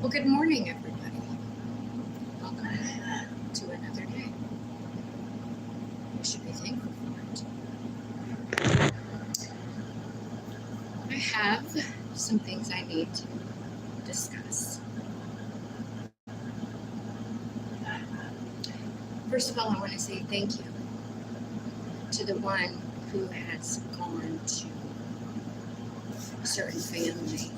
Well, good morning, everybody. Welcome to another day. We should be thankful for it. I have some things I need to discuss. First of all, I want to say thank you to the one who has gone to a certain family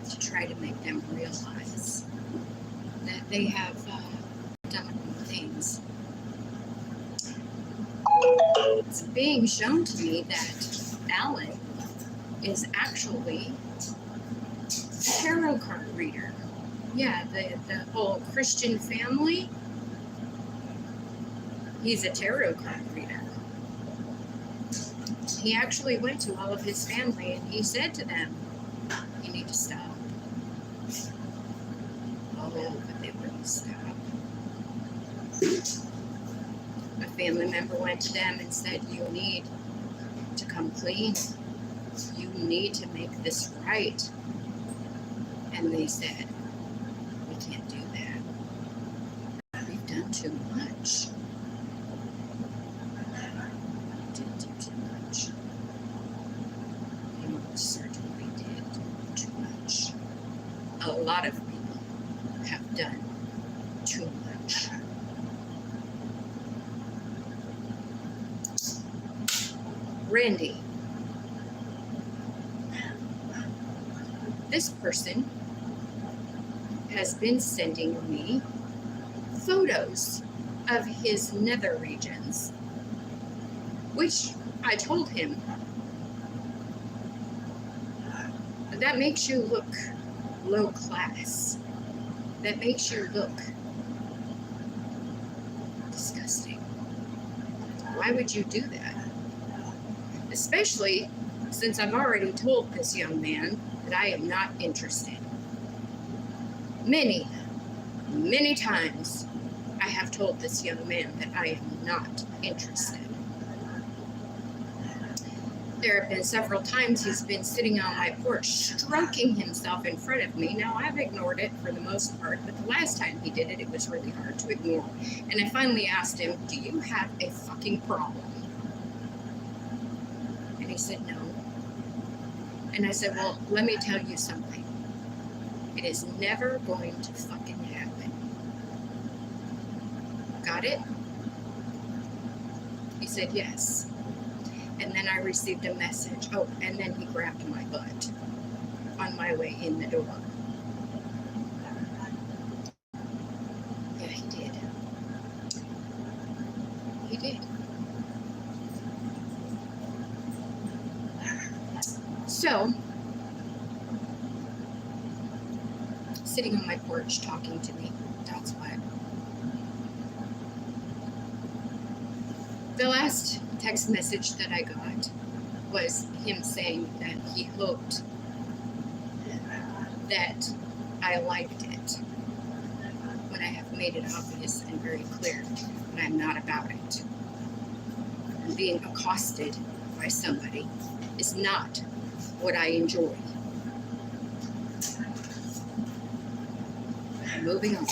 to try to make them realize that they have done things. It's being shown to me that Alan is actually a tarot card reader. Yeah, the whole Christian family, he's a tarot card reader. He actually went to all of his family and he said to them, you need to stop. Oh, but they wouldn't stop. A family member went to them and said, you need to come clean. You need to make this right. And they said, we can't do that. We've done too much. We did do too much. We most certainly did too much. A lot of people have done too much. Randy. This person has been sending me photos of his nether regions, which I told him, that makes you look low class. That makes you look disgusting. Why would you do that? Especially since I've already told this young man that I am not interested. Many, many times I have told this young man that I am not interested. There have been several times he's been sitting on my porch stroking himself in front of me. Now, I've ignored it for the most part, but the last time he did it, it was really hard to ignore. And I finally asked him, do you have a fucking problem? And he said, no. And I said, well, let me tell you something. It is never going to fucking happen. Got it? He said, yes. And then I received a message. Oh, and then he grabbed my butt on my way in the door. Yeah, he did. He did. So, sitting on my porch talking to me, that's what. The last text message that I got was him saying that he hoped that I liked it when I have made it obvious and very clear that I'm not about it. Being accosted by somebody is not what I enjoy. Moving on.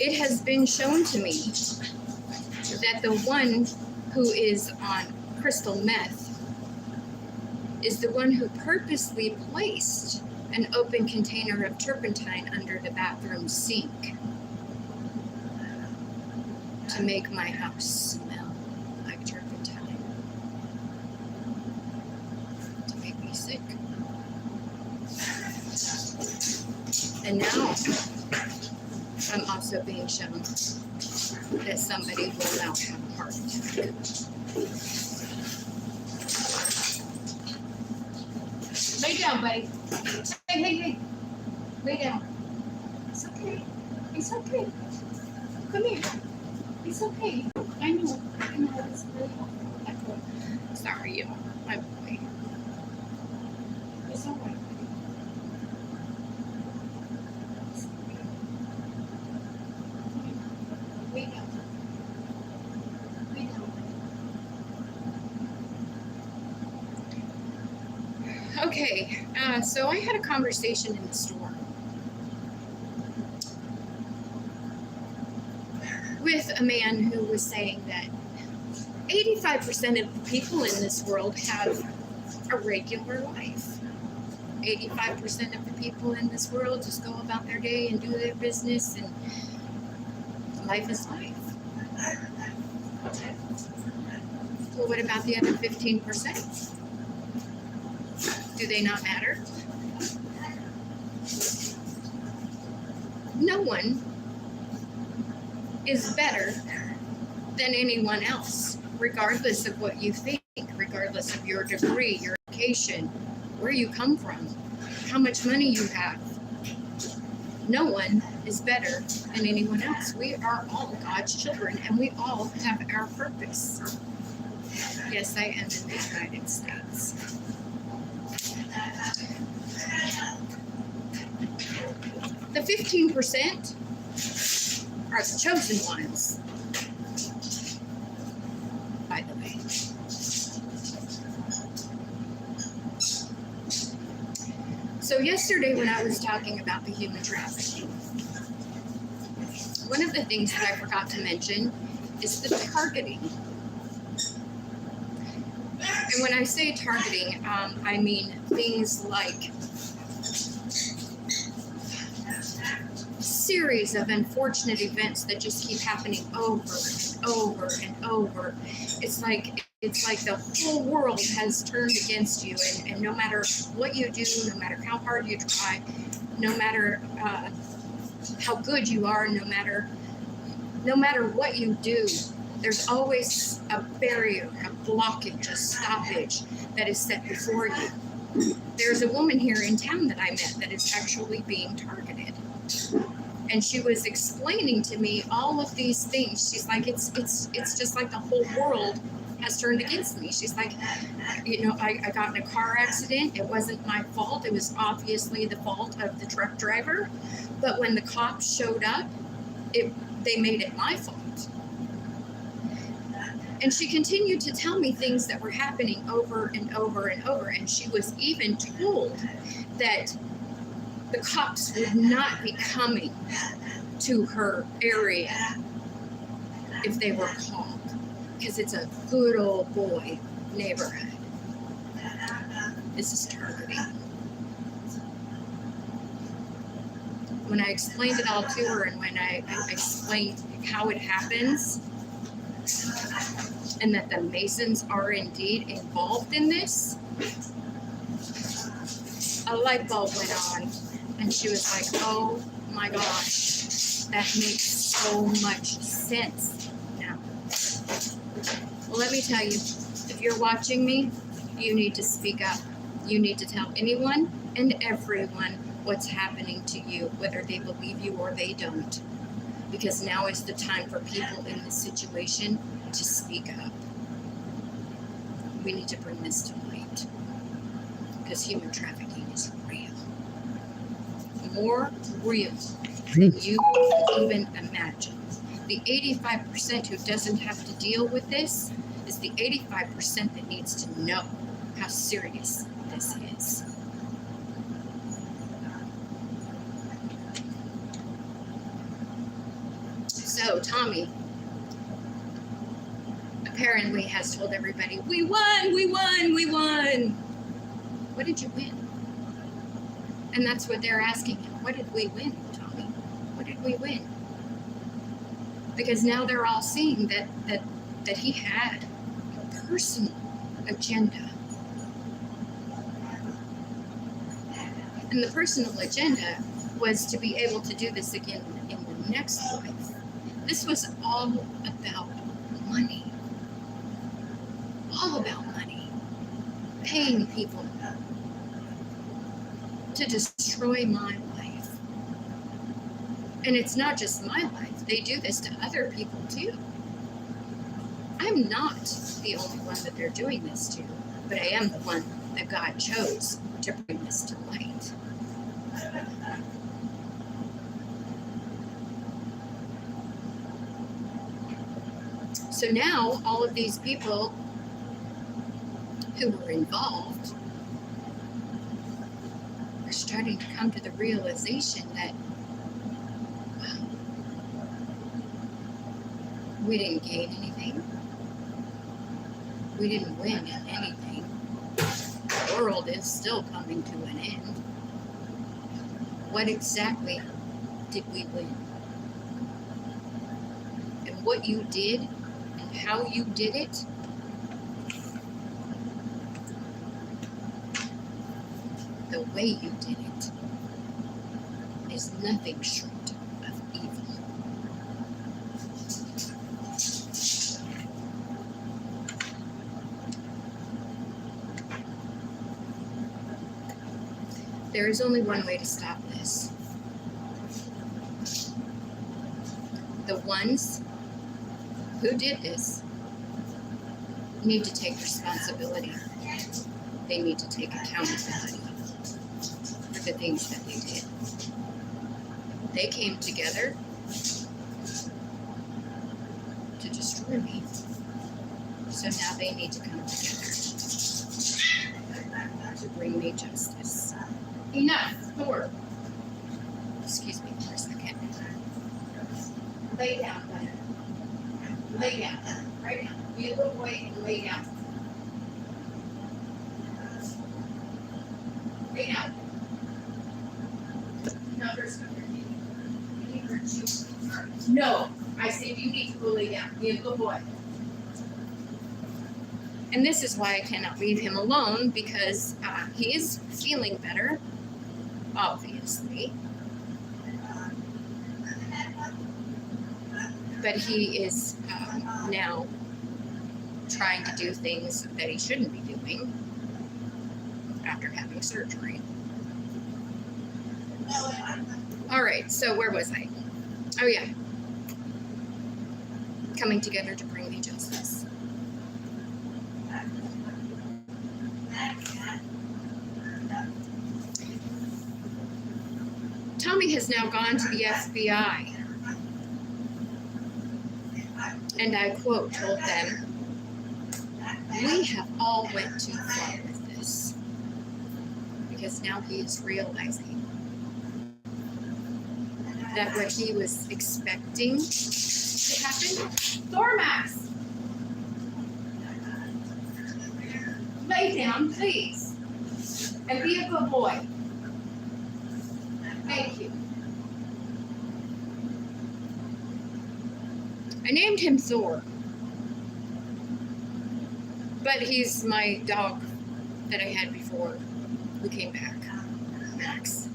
It has been shown to me that the one who is on crystal meth is the one who purposely placed an open container of turpentine under the bathroom sink to make my house smell like turpentine, to make me sick. And now I'm also being shown that somebody will now have a heart attack. Lay down, buddy. Hey. Lay down. It's okay. It's okay. Come here. It's okay. I know it's really helpful. Sorry, y'all. My boy. It's all right. Wait up. Okay, so I had a conversation in the store with a man who was saying that 85% of the people in this world have a regular life. 85% of the people in this world just go about their day and do their business, and life is life. Well, what about the other 15%? Do they not matter? No one is better than anyone else, regardless of what you think, regardless of your degree, your education, where you come from, how much money you have. No one is better than anyone else. We are all God's children, and we all have our purpose. Yes, I am in the United States. The 15% are the chosen ones, by the way. So yesterday when I was talking about the human trafficking, one of the things that I forgot to mention is the targeting. And when I say targeting, I mean things like series of unfortunate events that just keep happening over and over and over. It's like the whole world has turned against you, and no matter what you do, no matter how hard you try, no matter how good you are, no matter what you do, there's always a barrier, a blockage, a stoppage that is set before you. There's a woman here in town that I met that is actually being targeted. And she was explaining to me all of these things. She's like, it's just like the whole world has turned against me. She's like, I got in a car accident. It wasn't my fault. It was obviously the fault of the truck driver. But when the cops showed up, they made it my fault. And she continued to tell me things that were happening over and over and over. And she was even told that the cops would not be coming to her area if they were called, because it's a good old boy neighborhood. This is targeting. When I explained it all to her, and when I explained how it happens, and that the Masons are indeed involved in this, a light bulb went on. And she was like, oh my gosh, that makes so much sense now. Well, let me tell you, if you're watching me, you need to speak up. You need to tell anyone and everyone what's happening to you, whether they believe you or they don't. Because now is the time for people in this situation to speak up. We need to bring this to light. Because human trafficking is real. More real than you can even imagine. The 85% who doesn't have to deal with this is the 85% that needs to know how serious this is. So Tommy apparently has told everybody, we won, we won, we won. What did you win? And that's what they're asking him. What did we win, Tommy? What did we win? Because now they're all seeing that he had a personal agenda. And the personal agenda was to be able to do this again in the next life. This was all about money. All about money. Paying people to destroy my life. And it's not just my life. They do this to other people too. I'm not the only one that they're doing this to, but I am the one that God chose to bring this to light. So now all of these people who were involved we're starting to come to the realization that we didn't gain anything. We didn't win in anything. The world is still coming to an end. What exactly did we win? And what you did and how you did it, the way you did it, is nothing short of evil. There is only one way to stop this. The ones who did this need to take responsibility. They need to take accountability for the things that they did. They came together to destroy me. So now they need to come together to bring me justice. Enough. Thor. Excuse me for a second. Lay down, buddy. Lay down. Right now. Be a little boy and lay down. Lay down. No, there's no hurting. He hurt you. No. I said you need to go lay down. Be a good boy. And this is why I cannot leave him alone, because he is feeling better, obviously. But he is now trying to do things that he shouldn't be doing after having surgery. All right, so where was I? Oh, yeah. Coming together to bring me justice. Tommy has now gone to the FBI. And I quote, told them, "We have all went too far with this." Because now he is realizing that what he was expecting to happen. Thormax! Lay down, please. And be a good boy. Thank you. I named him Thor. But he's my dog that I had before we came back, Max.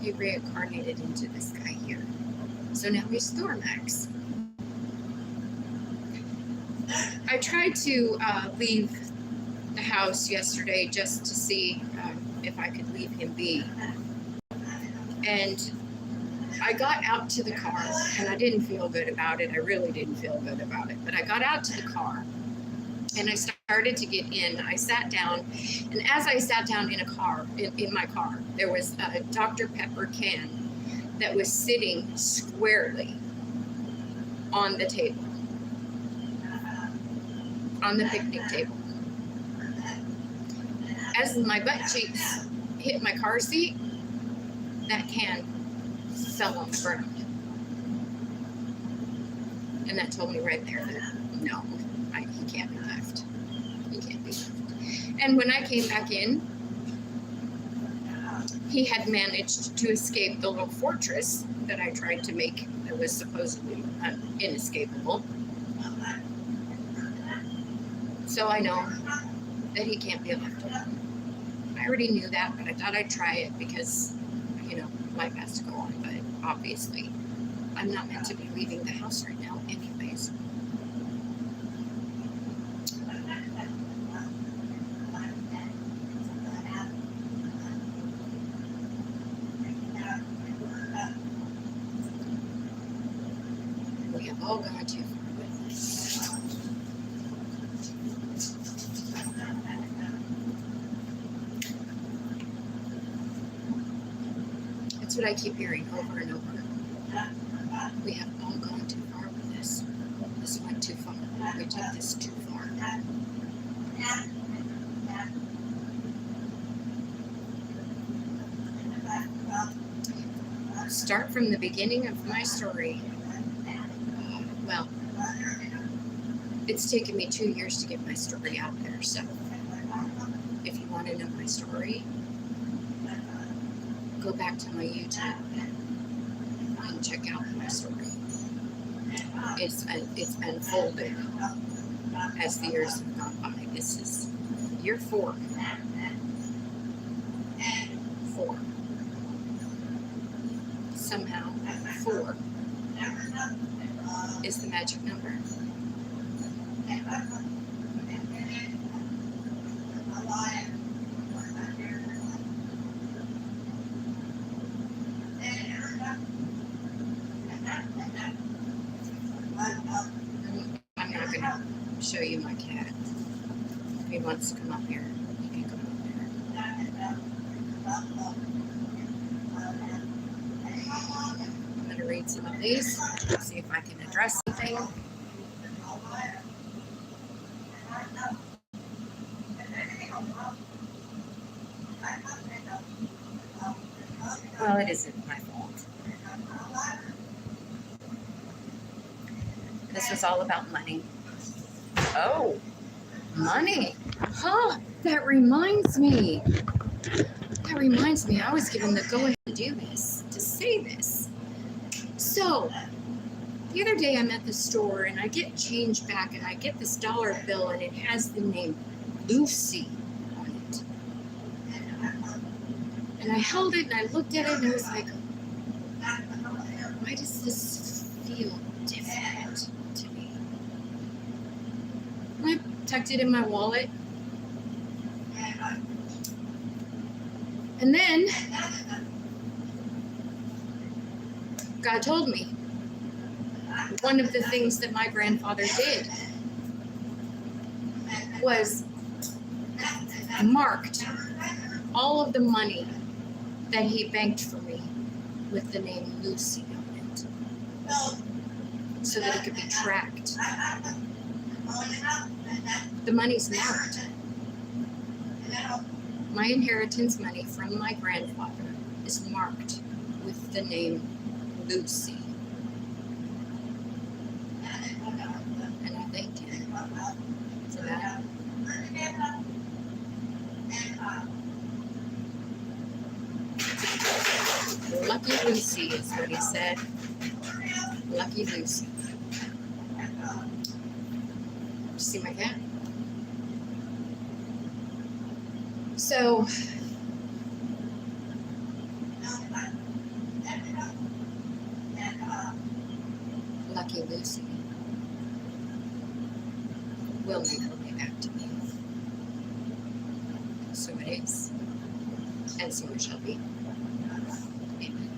He reincarnated into this guy here. So now he's Thormax. I tried to leave the house yesterday just to see if I could leave him be. And I got out to the car, and I didn't feel good about it. I really didn't feel good about it. But I got out to the car, and I started to get in. I sat down, and as I sat down in my car, there was a Dr. Pepper can that was sitting squarely on the table, on the picnic table. As my butt cheeks hit my car seat, that can fell on the ground. And that told me right there that no, he can't be left. He can't be left. And when I came back in, he had managed to escape the little fortress that I tried to make that was supposedly inescapable. So I know that he can't be left alone. I already knew that, but I thought I'd try it because, life has to go on. But obviously, I'm not meant to be leaving the house right now anyways. We have all gone too far with this. That's what I keep hearing over and over. We have all gone too far with this. This went too far. We took this too far. start from the beginning of my story, well, it's taken me 2 years to get my story out there. So if you want to know my story, go back to my YouTube and check out my story. It's unfolded as the years have gone by. This is year 4. 4. Somehow, 4 is the magic number. I'm not going to show you my cat. If he wants to come up here, he can come up there. I'm going to read some of these, see if I can address something. Well, it isn't my fault. This was all about money. Oh, money. Huh, that reminds me. I was given the go-ahead to do this, to say this. So, the other day I'm at the store and I get change back and I get this dollar bill and it has the name Lucy on it. And I held it and I looked at it and I was like, why does this feel different to me? And I tucked it in my wallet. And then God told me one of the things that my grandfather did was marked all of the money that he banked for me with the name Lucy on it so that it could be tracked. The money's marked. My inheritance money from my grandfather is marked with the name Lucy. And I thank him for that. Lucky Lucy is what he said. Lucky Lucy. See my cat? So, Lucky Lucy will make her way back to me. So it is, and so it shall be. Amen.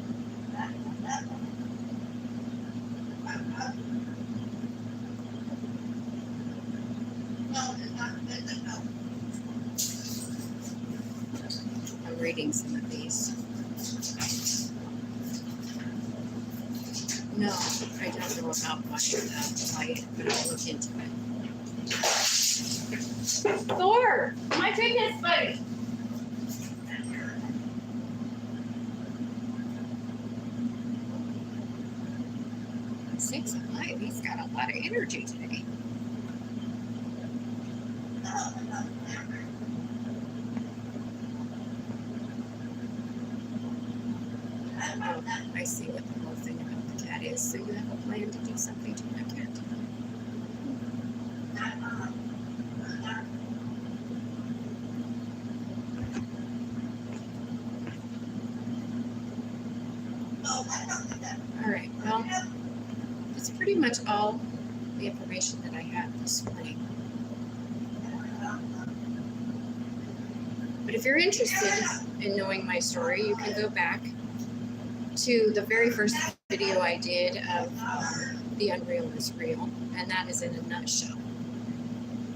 I'm reading some of these. No, I don't know about quiet, but I'll look into it. Thor! My goodness, buddy! Sakes alive, he's got a lot of energy today. Oh, I see what the whole thing about the cat is. So you have a plan to do something to my cat. All right, well, that's pretty much all the information that I have this morning. But if you're interested in knowing my story, you can go back to the very first video I did of The Unreal is Real, and that is in a nutshell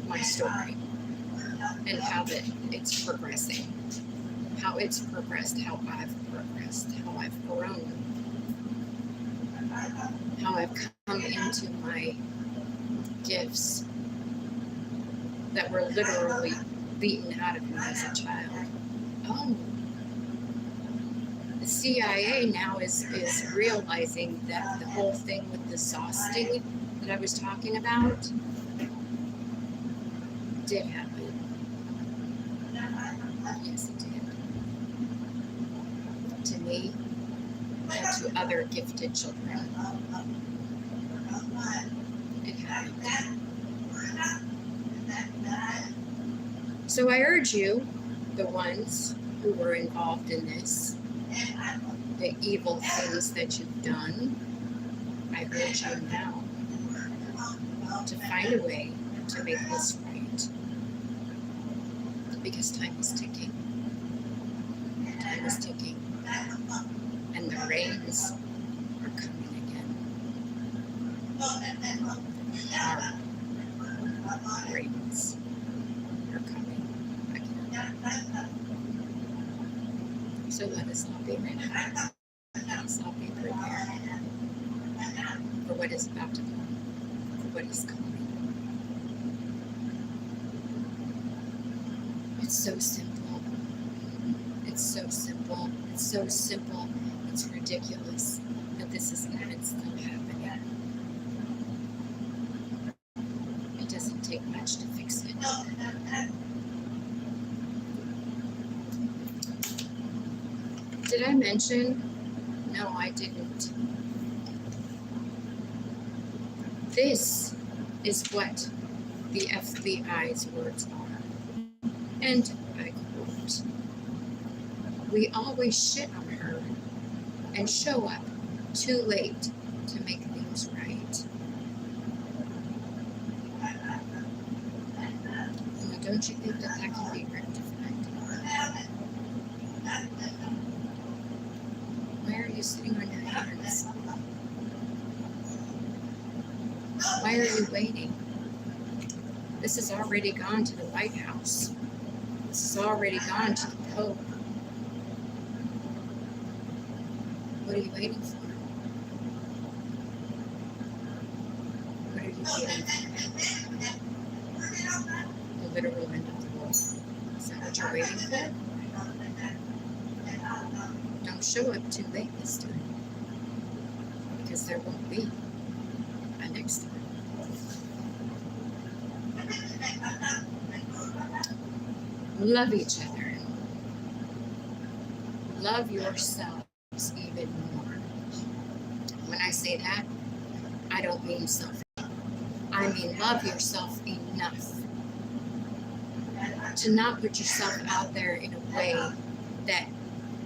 my story and how that it's progressing, how it's progressed, how I've progressed, how I've grown, how I've come into my gifts that were literally beaten out of me as a child. Oh, The CIA now is realizing that the whole thing with the saucing that I was talking about did happen. Yes, it did. To me and to other gifted children. It happened. So I urge you, the ones who were involved in this, the evil things that you've done, I urge you now to find a way to make this right. Because time is ticking. Time is ticking. And the rains are coming again. Our rains are coming again. So let us all be ready. Let us all be prepared for what is about to come, for what is coming. It's so simple. It's so simple. It's so simple. It's ridiculous that this is even still happening. It doesn't take much to fix it. Did I mention? No, I didn't. This is what the FBI's words are. And I quote, "We always shit on her and show up too late to make things right." Now, don't you think that that can be rectified? Why are you sitting on your hands? Why are you waiting? This has already gone to the White House. This has already gone to the Pope. What are you waiting for? What are you waiting for? The literal end of the world. Is that what you're waiting for? Don't show up too late this time, because there won't be a next time. Love each other. Love yourselves even more. When I say that, I don't mean self. I mean love yourself enough to not put yourself out there in a way that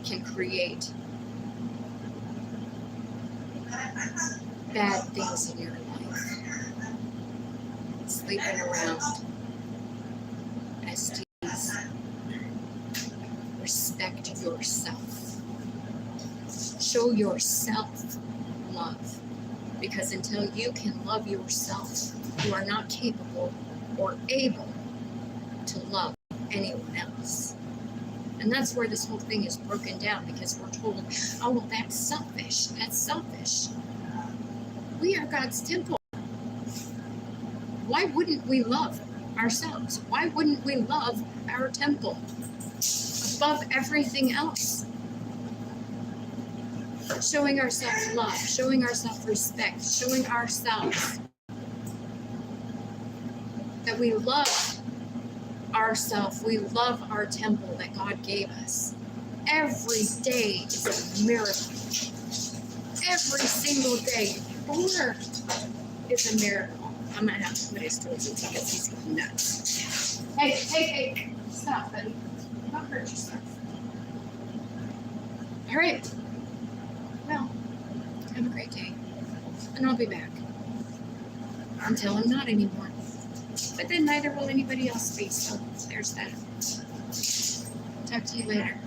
can create bad things in your life. Sleeping around, STDs. Respect yourself. Show yourself love. Because until you can love yourself, you are not capable or able to love anyone else. And that's where this whole thing is broken down, because we're told, oh, well, that's selfish. That's selfish. We are God's temple. Why wouldn't we love ourselves? Why wouldn't we love our temple above everything else? Showing ourselves love, showing ourselves respect, showing ourselves that we love ourselves, we love our temple that God gave us. Every day is a miracle. Every single day is a miracle. I'm gonna have to put his toys in because he's nuts. Hey, stop, buddy. Don't hurt yourself. All right. Well, have a great day, and I'll be back until I'm not anymore. But then neither will anybody else be, so there's that. Talk to you later.